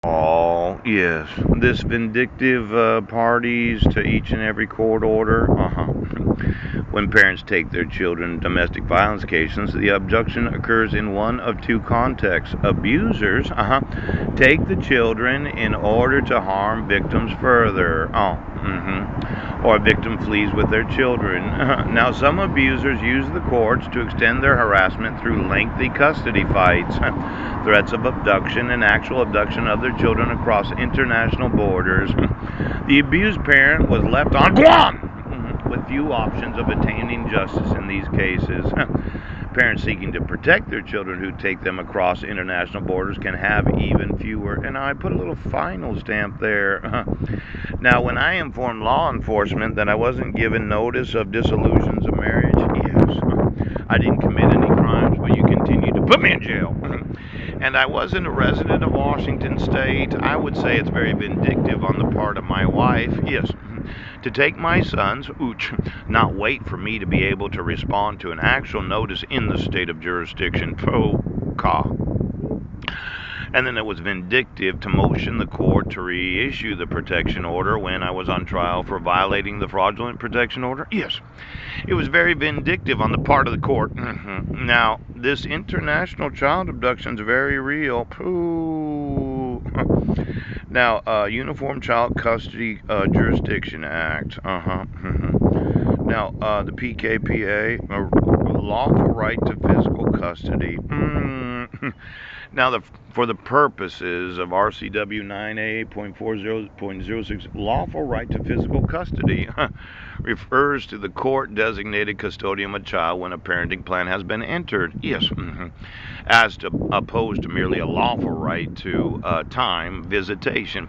Oh, yes. This vindictive parties to each and every court order. When parents take their children in domestic violence cases, the abduction occurs in one of two contexts. Abusers, take the children in order to harm victims further. Or a victim flees with their children. Now, some abusers use the courts to extend their harassment through lengthy custody fights, threats of abduction, and actual abduction of their children across international borders. The abused parent was left on Guam with few options of attaining justice in these cases. Parents seeking to protect their children who take them across international borders can have even fewer. And I put a little final stamp there. Now, when I informed law enforcement that I wasn't given notice of dissolutions of marriage, yes, I didn't commit any crimes, but you continued to put me in jail. And I wasn't a resident of Washington State. I would say it's very vindictive on the part of my wife, yes, to take my sons, not wait for me to be able to respond to an actual notice in the state of jurisdiction. And then it was vindictive to motion the court to reissue the protection order when I was on trial for violating the fraudulent protection order. Yes, it was very vindictive on the part of the court. Now, this international child abduction is very real. Now, Uniform Child Custody Jurisdiction Act. Now, the PKPA, a lawful right to physical custody. Now, for the purposes of RCW 9A.40.06, lawful right to physical custody refers to the court-designated custodian of a child when a parenting plan has been entered. Yes, as opposed to merely a lawful right to time visitation.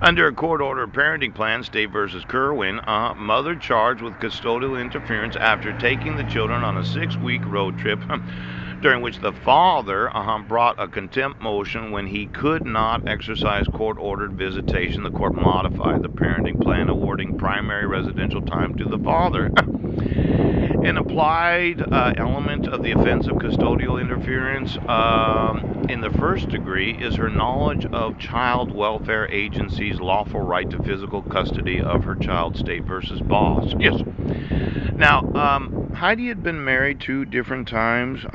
Under a court-ordered parenting plan, State versus Kerwin, mother charged with custodial interference after taking the children on a 6-week road trip during which the father brought a contempt motion when he could not exercise court-ordered visitation. The court modified the parenting plan, awarding primary residential time to the father. An applied element of the offense of custodial interference in the first degree is her knowledge of child welfare agencies' lawful right to physical custody of her child, State versus Boss. Yes. Now, Heidi had been married 2 different times.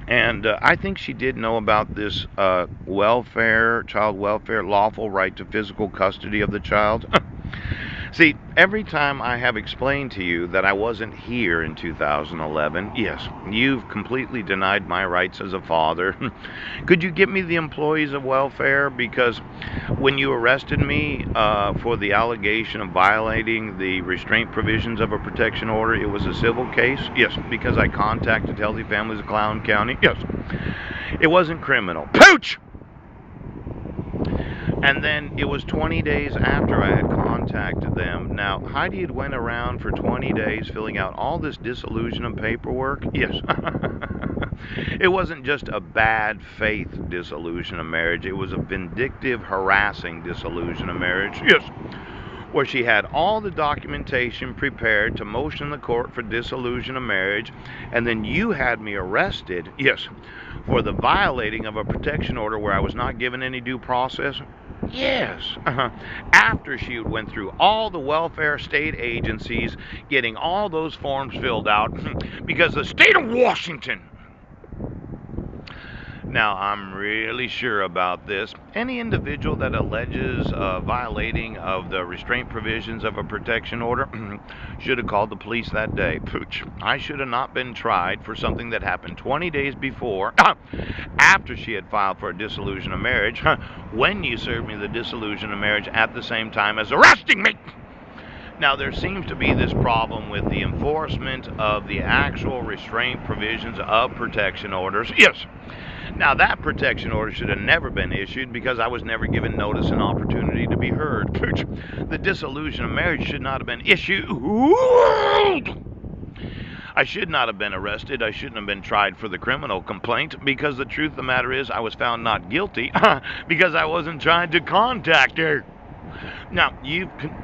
And I think she did know about this child welfare, lawful right to physical custody of the child. See, every time I have explained to you that I wasn't here in 2011, yes, you've completely denied my rights as a father. Could you give me the employees of welfare? Because when you arrested me for the allegation of violating the restraint provisions of a protection order, it was a civil case? Yes, because I contacted Healthy Families of Clown County? Yes. It wasn't criminal. Pooch! And then it was 20 days after I had contacted them. Now, Heidi had went around for 20 days filling out all this dissolution of paperwork. Yes. It wasn't just a bad faith dissolution of marriage. It was a vindictive, harassing dissolution of marriage. Yes. Where she had all the documentation prepared to motion the court for dissolution of marriage, and then you had me arrested, yes, for the violating of a protection order where I was not given any due process. Yes. After she went through all the welfare state agencies, getting all those forms filled out, because the state of Washington. Now, I'm really sure about this. Any individual that alleges violating of the restraint provisions of a protection order should have called the police that day. Pooch. I should have not been tried for something that happened 20 days before, after she had filed for a dissolution of marriage, when you served me the dissolution of marriage at the same time as arresting me. Now, there seems to be this problem with the enforcement of the actual restraint provisions of protection orders. Yes. Now, that protection order should have never been issued because I was never given notice and opportunity to be heard. The dissolution of marriage should not have been issued. I should not have been arrested. I shouldn't have been tried for the criminal complaint because the truth of the matter is I was found not guilty because I wasn't trying to contact her. Now, you can...